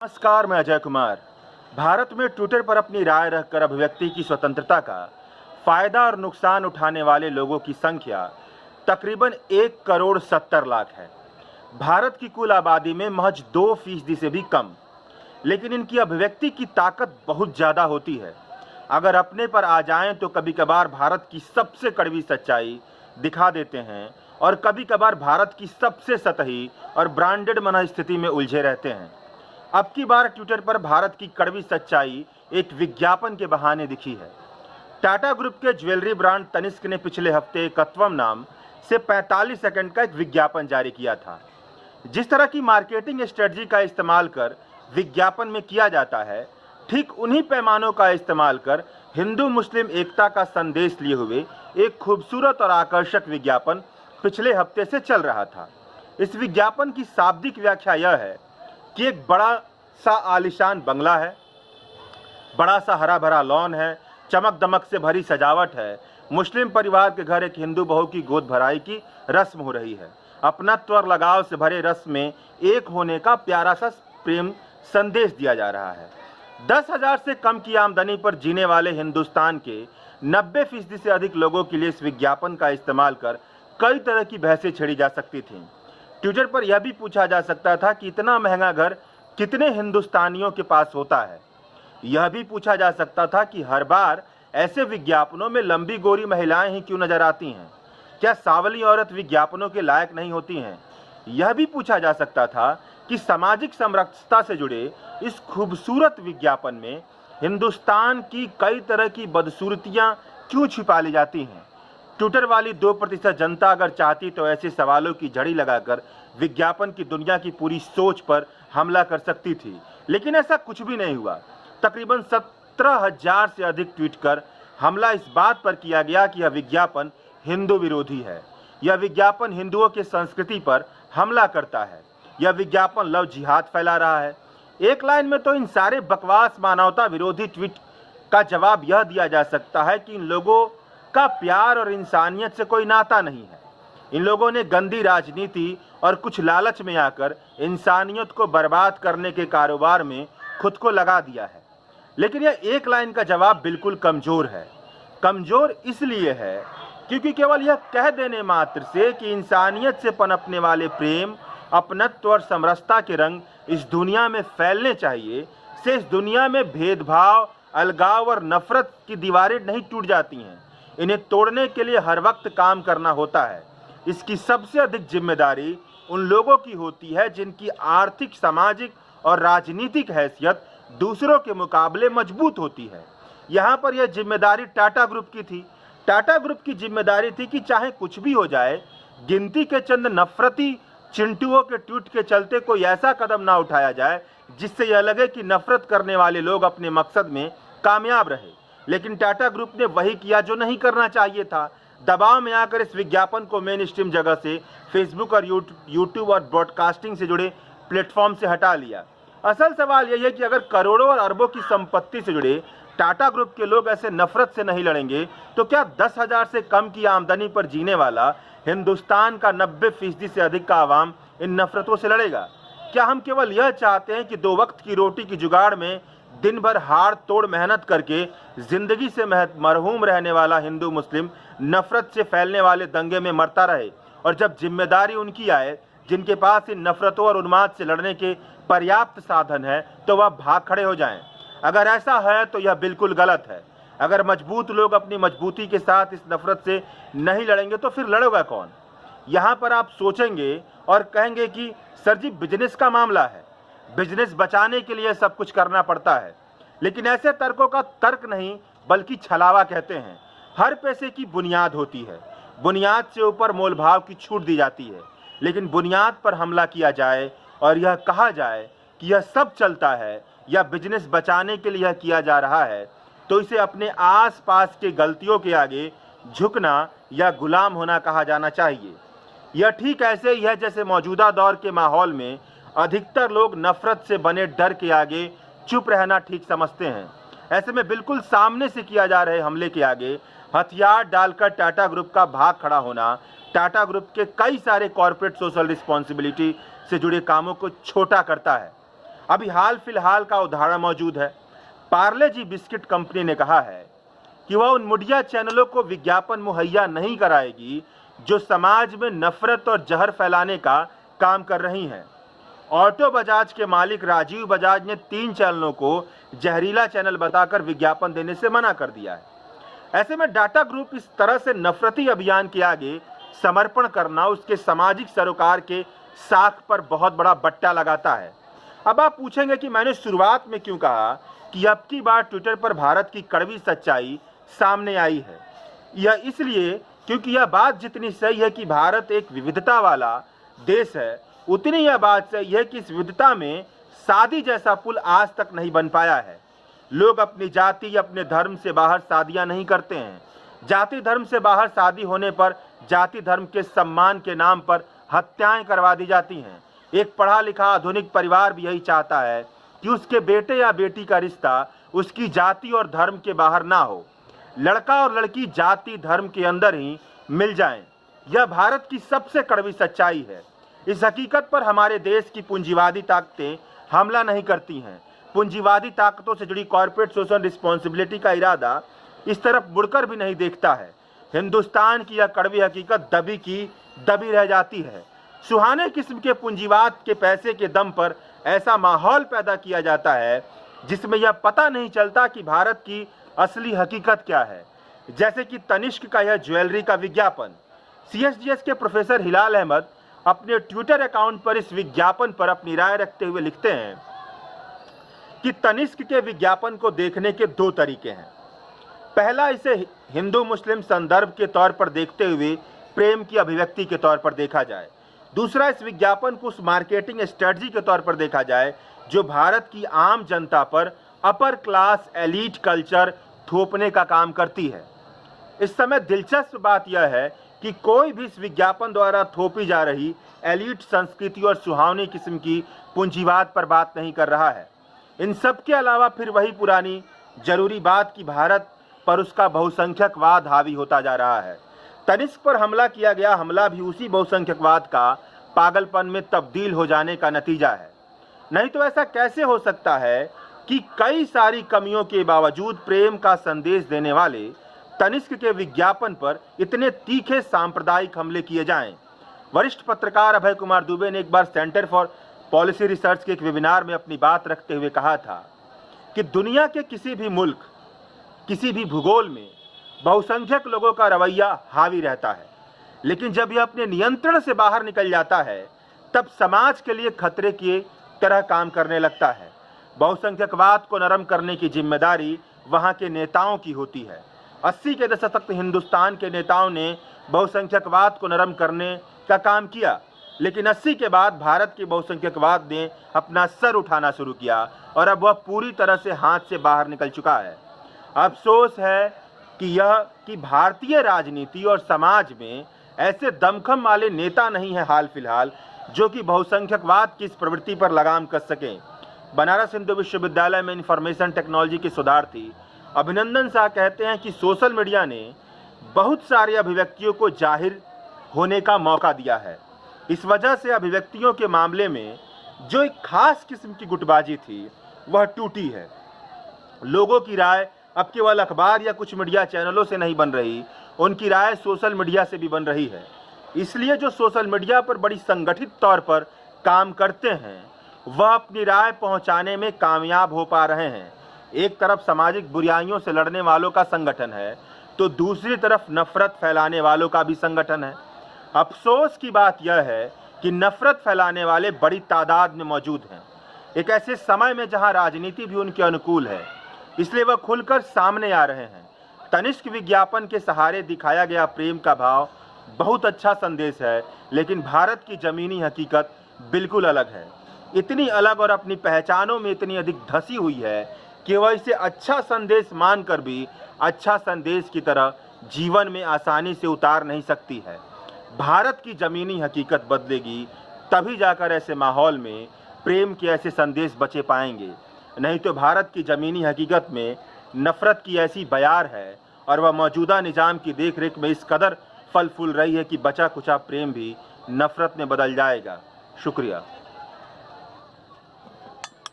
नमस्कार, मैं अजय कुमार। भारत में ट्विटर पर अपनी राय रखकर अभिव्यक्ति की स्वतंत्रता का फायदा और नुकसान उठाने वाले लोगों की संख्या तकरीबन 1,70,00,000 है। भारत की कुल आबादी में महज 2% से भी कम, लेकिन इनकी अभिव्यक्ति की ताकत बहुत ज़्यादा होती है। अगर अपने पर आ जाएं तो कभी कभार भारत की सबसे कड़वी सच्चाई दिखा देते हैं और कभी कभार भारत की सबसे सतही और ब्रांडेड मनस्थिति में उलझे रहते हैं। अब की बार ट्विटर पर भारत की कड़वी सच्चाई एक विज्ञापन के बहाने दिखी है। टाटा ग्रुप के ज्वेलरी ब्रांड तनिष्क ने पिछले हफ्ते एकत्वम नाम से 45 सेकंड का एक विज्ञापन जारी किया था। जिस तरह की मार्केटिंग स्ट्रेटजी का इस्तेमाल कर विज्ञापन में किया जाता है, ठीक उन्हीं पैमानों का इस्तेमाल कर हिंदू मुस्लिम एकता का संदेश लिए हुए एक खूबसूरत और आकर्षक विज्ञापन पिछले हफ्ते से चल रहा था। इस विज्ञापन की शाब्दिक व्याख्या यह है कि एक बड़ा सा आलीशान बंगला है, बड़ा सा हरा भरा लॉन है, चमक दमक से भरी सजावट है। मुस्लिम परिवार के घर एक हिंदू बहू की गोद भराई की रस्म हो रही है। अपनत्व और लगाव से भरे रस्म में एक होने का प्यारा सा प्रेम संदेश दिया जा रहा है। 10,000 से कम की आमदनी पर जीने वाले हिंदुस्तान के 90% से अधिक लोगों के लिए इस विज्ञापन का इस्तेमाल कर कई तरह की बहसें छेड़ी जा सकती थीं। ट्विटर पर यह भी पूछा जा सकता था कि इतना महंगा घर कितने हिंदुस्तानियों के पास होता है। यह भी पूछा जा सकता था कि हर बार ऐसे विज्ञापनों में लंबी गोरी महिलाएं ही क्यों नजर आती हैं। क्या सांवली औरत विज्ञापनों के लायक नहीं होती हैं। यह भी पूछा जा सकता था कि सामाजिक समरसता से जुड़े इस खूबसूरत विज्ञापन में हिंदुस्तान की कई तरह की बदसूरतियां क्यों छिपा ली जाती हैं। ट्विटर वाली 2% जनता अगर चाहती तो ऐसे सवालों की झड़ी लगाकर विज्ञापन की दुनिया की पूरी सोच पर हमला कर सकती थी, लेकिन ऐसा कुछ भी नहीं हुआ। तकरीबन 17,000 से अधिक ट्वीट कर हमला इस बात पर किया गया कि यह विज्ञापन हिंदू विरोधी है। यह विज्ञापन हिंदुओं की संस्कृति पर हमला करता है। यह विज्ञापन लव जिहाद फैला रहा है। एक लाइन में तो इन सारे बकवास मानवता विरोधी ट्वीट का जवाब यह दिया जा सकता है कि इन लोगों का प्यार और इंसानियत से कोई नाता नहीं है। इन लोगों ने गंदी राजनीति और कुछ लालच में आकर इंसानियत को बर्बाद करने के कारोबार में खुद को लगा दिया है। लेकिन यह एक लाइन का जवाब बिल्कुल कमजोर है। कमजोर इसलिए है क्योंकि केवल यह कह देने मात्र से कि इंसानियत से पनपने वाले प्रेम, अपनत्व और समरसता के रंग इस दुनिया में फैलने चाहिए, से इस दुनिया में भेदभाव, अलगाव और नफरत की दीवारें नहीं टूट जाती हैं। इन्हें तोड़ने के लिए हर वक्त काम करना होता है। इसकी सबसे अधिक जिम्मेदारी उन लोगों की होती है जिनकी आर्थिक, सामाजिक और राजनीतिक हैसियत दूसरों के मुकाबले मजबूत होती है। यहाँ पर यह जिम्मेदारी टाटा ग्रुप की थी। टाटा ग्रुप की जिम्मेदारी थी कि चाहे कुछ भी हो जाए, गिनती के चंद नफरती चिंटुओं के ट्वीट के चलते कोई ऐसा कदम ना उठाया जाए जिससे यह लगे कि नफरत करने वाले लोग अपने मकसद में कामयाब रहे। लेकिन टाटा ग्रुप ने वही किया जो नहीं करना चाहिए था। दबाव में आकर इस विज्ञापन को मेन स्ट्रीम जगह से, फेसबुक और यूट्यूब और ब्रॉडकास्टिंग से जुड़े प्लेटफॉर्म से हटा लिया। असल सवाल यही है कि अगर करोड़ों और अरबों की संपत्ति से जुड़े टाटा ग्रुप के लोग ऐसे नफरत से नहीं लड़ेंगे तो क्या 10,000 से कम की आमदनी पर जीने वाला हिंदुस्तान का 90% से अधिक का आवाम इन नफरतों से लड़ेगा। क्या हम केवल यह चाहते हैं कि 2 वक्त की रोटी की जुगाड़ में दिन भर हाड़ तोड़ मेहनत करके जिंदगी से मरहूम रहने वाला हिंदू मुस्लिम नफरत से फैलने वाले दंगे में मरता रहे, और जब जिम्मेदारी उनकी आए जिनके पास इन नफरतों और उन्माद से लड़ने के पर्याप्त साधन है तो वह भाग खड़े हो जाएं। अगर ऐसा है तो यह बिल्कुल गलत है। अगर मजबूत लोग अपनी मजबूती के साथ इस नफरत से नहीं लड़ेंगे तो फिर लड़ेगा कौन। यहाँ पर आप सोचेंगे और कहेंगे कि सर जी, बिजनेस का मामला है, बिजनेस बचाने के लिए सब कुछ करना पड़ता है। लेकिन ऐसे तर्कों का तर्क नहीं बल्कि छलावा कहते हैं। हर पैसे की बुनियाद होती है, बुनियाद से ऊपर मोल भाव की छूट दी जाती है। लेकिन बुनियाद पर हमला किया जाए और यह कहा जाए कि यह सब चलता है या बिजनेस बचाने के लिए यह किया जा रहा है, तो इसे अपने आसपास के गलतियों के आगे झुकना या गुलाम होना कहा जाना चाहिए। यह ठीक ऐसे ही है जैसे मौजूदा दौर के माहौल में अधिकतर लोग नफरत से बने डर के आगे चुप रहना ठीक समझते हैं। ऐसे में बिल्कुल सामने से किया जा रहे हमले के आगे हथियार डालकर टाटा ग्रुप का भाग खड़ा होना टाटा ग्रुप के कई सारे कॉर्पोरेट सोशल रिस्पॉन्सिबिलिटी से जुड़े कामों को छोटा करता है। अभी हाल फिलहाल का उदाहरण मौजूद है। पार्ले जी बिस्किट कंपनी ने कहा है कि वह उन मीडिया चैनलों को विज्ञापन मुहैया नहीं कराएगी जो समाज में नफरत और जहर फैलाने का काम कर रही हैं। ऑटो बजाज के मालिक राजीव बजाज ने 3 चैनलों को जहरीला चैनल बताकर विज्ञापन देने से मना कर दिया है। ऐसे में टाटा ग्रुप इस तरह से नफरती अभियान के आगे समर्पण करना उसके सामाजिक सरोकार के साख पर बहुत बड़ा बट्टा लगाता है। अब आप पूछेंगे कि मैंने शुरुआत में क्यों कहा कि अब की बार ट्विटर पर भारत की कड़वी सच्चाई सामने आई है। यह इसलिए क्योंकि यह बात जितनी सही है कि भारत एक विविधता वाला देश है, उतनी यह बात सही है कि इस विविधता में शादी जैसा पुल आज तक नहीं बन पाया है। लोग अपनी जाति या अपने धर्म से बाहर शादियां नहीं करते हैं। जाति धर्म से बाहर शादी होने पर जाति धर्म के सम्मान के नाम पर हत्याएं करवा दी जाती हैं। एक पढ़ा लिखा आधुनिक परिवार भी यही चाहता है कि उसके बेटे या बेटी का रिश्ता उसकी जाति और धर्म के बाहर ना हो। लड़का और लड़की जाति धर्म के अंदर ही मिल जाएं। यह भारत की सबसे कड़वी सच्चाई है। इस हकीकत पर हमारे देश की पूंजीवादी ताकतें हमला नहीं करती हैं। पूंजीवादी ताकतों से जुड़ी कॉर्पोरेट सोशल रिस्पॉन्सिबिलिटी का इरादा इस तरफ मुड़कर भी नहीं देखता है। हिंदुस्तान की यह कड़वी हकीकत दबी की दबी रह जाती है। सुहाने किस्म के पूंजीवाद के पैसे के दम पर ऐसा माहौल पैदा किया जाता है जिसमें यह पता नहीं चलता कि भारत की असली हकीकत क्या है। जैसे कि तनिष्क का यह ज्वेलरी का विज्ञापन। CSDS के प्रोफेसर हिलाल अहमद अपने ट्विटर अकाउंट पर इस विज्ञापन पर अपनी राय रखते हुए लिखते हैं कि तनिष्क के विज्ञापन को देखने के 2 तरीके हैं। पहला, इसे हिंदू मुस्लिम संदर्भ के तौर पर देखते हुए प्रेम की अभिव्यक्ति के तौर पर देखा जाए। दूसरा, इस विज्ञापन को उस मार्केटिंग स्ट्रेटजी के तौर पर देखा जाए जो भारत की आम जनता पर अपर क्लास एलीट कल्चर थोपने का काम करती है। इस समय दिलचस्प बात यह है कि कोई भी इस विज्ञापन द्वारा थोपी जा रही एलीट संस्कृति और सुहावनी किस्म की पूंजीवाद पर बात नहीं कर रहा है। इन सब के अलावा फिर वही पुरानी जरूरी बात कि भारत पर उसका बहुसंख्यकवाद हावी होता जा रहा है। तनिष्क पर हमला किया गया हमला भी उसी बहुसंख्यकवाद का पागलपन में तब्दील हो जाने का नतीजा है। नहीं तो ऐसा कैसे हो सकता है कि कई सारी कमियों के बावजूद प्रेम का संदेश देने वाले तनिष्क के विज्ञापन पर इतने तीखे सांप्रदायिक हमले किए जाएं। वरिष्ठ पत्रकार अभय कुमार दुबे ने एक बार सेंटर फॉर पॉलिसी रिसर्च के एक वेबिनार में अपनी बात रखते हुए कहा था कि दुनिया के किसी भी मुल्क, किसी भी भूगोल में बहुसंख्यक लोगों का रवैया हावी रहता है, लेकिन जब यह अपने नियंत्रण से बाहर निकल जाता है तब समाज के लिए खतरे की तरह काम करने लगता है। बहुसंख्यकवाद को नरम करने की जिम्मेदारी वहां के नेताओं की होती है। 80 के दशक तक हिंदुस्तान के नेताओं ने बहुसंख्यकवाद को नरम करने का काम किया, लेकिन 80 के बाद भारत के बहुसंख्यकवाद ने अपना सर उठाना शुरू किया और अब वह पूरी तरह से हाथ से बाहर निकल चुका है। अफसोस है कि भारतीय राजनीति और समाज में ऐसे दमखम वाले नेता नहीं है हाल फिलहाल जो कि बहुसंख्यकवाद की इस प्रवृत्ति पर लगाम कस सकें। बनारस हिंदू विश्वविद्यालय में इंफॉर्मेशन टेक्नोलॉजी के शोधार्थी अभिनंदन शाह कहते हैं कि सोशल मीडिया ने बहुत सारी अभिव्यक्तियों को जाहिर होने का मौका दिया है। इस वजह से अभिव्यक्तियों के मामले में जो एक खास किस्म की गुटबाजी थी वह टूटी है। लोगों की राय अब केवल अखबार या कुछ मीडिया चैनलों से नहीं बन रही, उनकी राय सोशल मीडिया से भी बन रही है। इसलिए जो सोशल मीडिया पर बड़ी संगठित तौर पर काम करते हैं वह अपनी राय पहुंचाने में कामयाब हो पा रहे हैं। एक तरफ सामाजिक बुराइयों से लड़ने वालों का संगठन है तो दूसरी तरफ नफरत फैलाने वालों का भी संगठन है। अफसोस की बात यह है कि नफरत फैलाने वाले बड़ी तादाद में मौजूद हैं, एक ऐसे समय में जहां राजनीति भी उनके अनुकूल है, इसलिए वह खुलकर सामने आ रहे हैं। तनिष्क विज्ञापन के सहारे दिखाया गया प्रेम का भाव बहुत अच्छा संदेश है, लेकिन भारत की जमीनी हकीकत बिल्कुल अलग है। इतनी अलग और अपनी पहचानों में इतनी अधिक धसी हुई है कि वह इसे अच्छा संदेश मानकर भी अच्छा संदेश की तरह जीवन में आसानी से उतार नहीं सकती है। भारत की जमीनी हकीकत बदलेगी तभी जाकर ऐसे माहौल में प्रेम के ऐसे संदेश बचे पाएंगे, नहीं तो भारत की जमीनी हकीकत में नफरत की ऐसी बयार है और वह मौजूदा निज़ाम की देखरेख में इस कदर फल फूल रही है कि बचा कुचा प्रेम भी नफरत में बदल जाएगा। शुक्रिया।